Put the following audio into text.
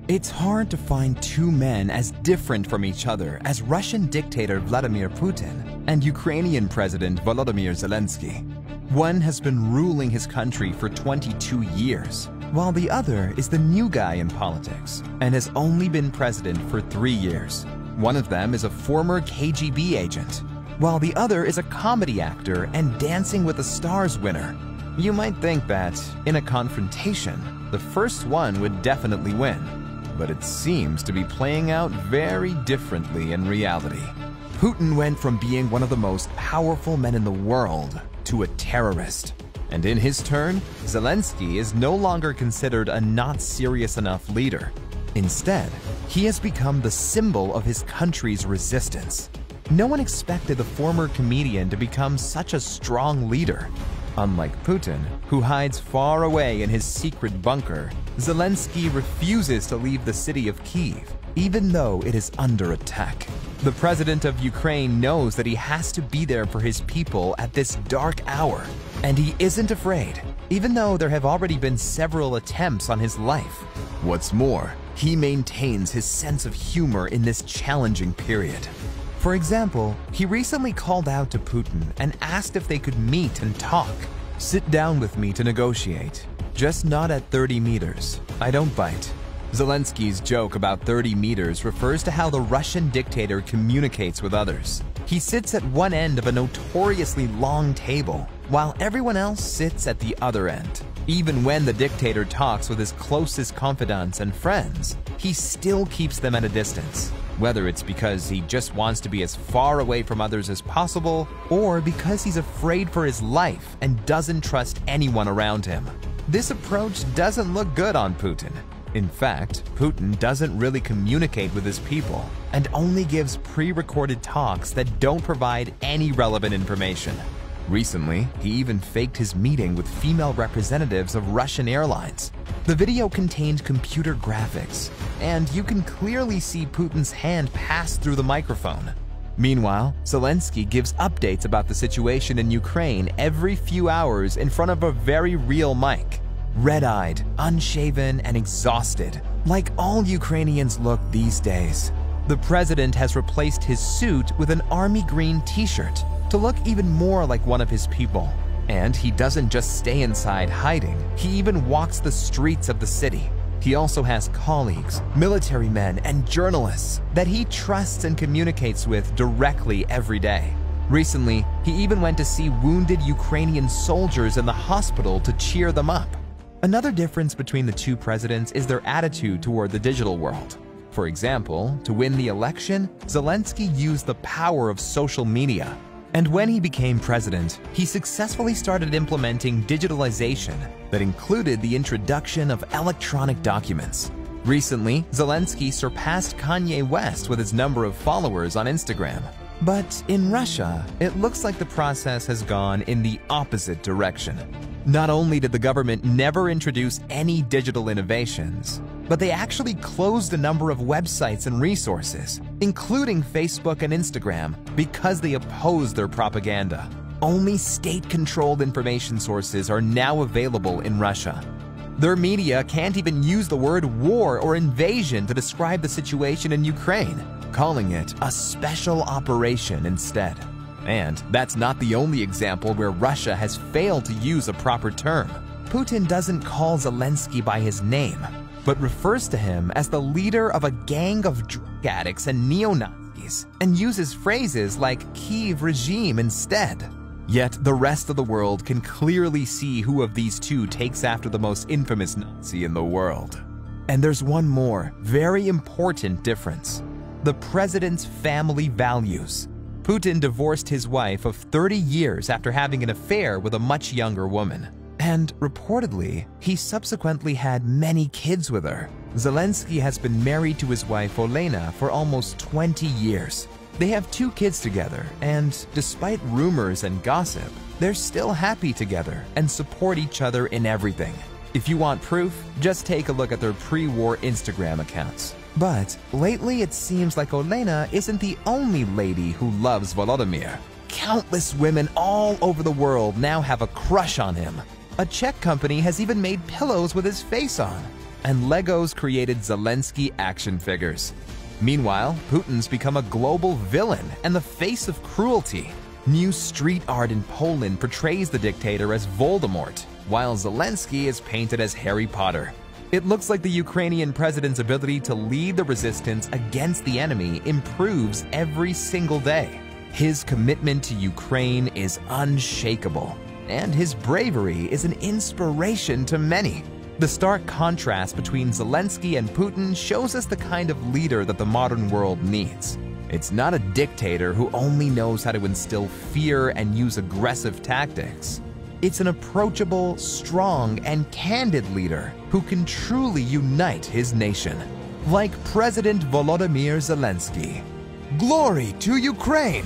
It's hard to find two men as different from each other as Russian dictator Vladimir Putin and Ukrainian President Volodymyr Zelensky. One has been ruling his country for 22 years, while the other is the new guy in politics and has only been president for 3 years. One of them is a former KGB agent, while the other is a comedy actor and Dancing with the Stars winner. You might think that, in a confrontation, the first one would definitely win, but it seems to be playing out very differently in reality. Putin went from being one of the most powerful men in the world to a terrorist. And in his turn, Zelensky is no longer considered a not serious enough leader. Instead, he has become the symbol of his country's resistance. No one expected the former comedian to become such a strong leader. Unlike Putin, who hides far away in his secret bunker, Zelensky refuses to leave the city of Kyiv, even though it is under attack. The president of Ukraine knows that he has to be there for his people at this dark hour, and he isn't afraid, even though there have already been several attempts on his life. What's more, he maintains his sense of humor in this challenging period. For example, he recently called out to Putin and asked if they could meet and talk. "Sit down with me to negotiate. Just not at 30 meters. I don't bite." Zelensky's joke about 30 meters refers to how the Russian dictator communicates with others. He sits at one end of a notoriously long table, while everyone else sits at the other end. Even when the dictator talks with his closest confidants and friends, he still keeps them at a distance. Whether it's because he just wants to be as far away from others as possible, or because he's afraid for his life and doesn't trust anyone around him. This approach doesn't look good on Putin. In fact, Putin doesn't really communicate with his people and only gives pre-recorded talks that don't provide any relevant information. Recently, he even faked his meeting with female representatives of Russian airlines. The video contained computer graphics, and you can clearly see Putin's hand pass through the microphone. Meanwhile, Zelensky gives updates about the situation in Ukraine every few hours in front of a very real mic. Red-eyed, unshaven, and exhausted, like all Ukrainians look these days. The president has replaced his suit with an army green t-shirt to look even more like one of his people. And he doesn't just stay inside hiding, he even walks the streets of the city. He also has colleagues, military men, and journalists that he trusts and communicates with directly every day. Recently, he even went to see wounded Ukrainian soldiers in the hospital to cheer them up. Another difference between the two presidents is their attitude toward the digital world. For example, to win the election, Zelensky used the power of social media. And when he became president, he successfully started implementing digitalization that included the introduction of electronic documents. Recently, Zelensky surpassed Kanye West with his number of followers on Instagram. But in Russia, it looks like the process has gone in the opposite direction. Not only did the government never introduce any digital innovations, but they actually closed a number of websites and resources, including Facebook and Instagram, because they opposed their propaganda. Only state-controlled information sources are now available in Russia. Their media can't even use the word war or invasion to describe the situation in Ukraine, calling it a special operation instead. And that's not the only example where Russia has failed to use a proper term. Putin doesn't call Zelensky by his name, but refers to him as the leader of a gang of drug addicts and neo-Nazis, and uses phrases like Kyiv regime instead. Yet the rest of the world can clearly see who of these two takes after the most infamous Nazi in the world. And there's one more, very important difference: the president's family values. Putin divorced his wife of 30 years after having an affair with a much younger woman. And reportedly, he subsequently had many kids with her. Zelensky has been married to his wife Olena for almost 20 years. They have 2 kids together, and despite rumors and gossip, they're still happy together and support each other in everything. If you want proof, just take a look at their pre-war Instagram accounts. But lately it seems like Olena isn't the only lady who loves Volodymyr. Countless women all over the world now have a crush on him. A Czech company has even made pillows with his face on. and Legos created Zelensky action figures. Meanwhile, Putin's become a global villain and the face of cruelty. New street art in Poland portrays the dictator as Voldemort, while Zelensky is painted as Harry Potter. It looks like the Ukrainian president's ability to lead the resistance against the enemy improves every single day. His commitment to Ukraine is unshakable, and his bravery is an inspiration to many. The stark contrast between Zelensky and Putin shows us the kind of leader that the modern world needs. It's not a dictator who only knows how to instill fear and use aggressive tactics. It's an approachable, strong, and candid leader who can truly unite his nation. Like President Volodymyr Zelensky. Glory to Ukraine!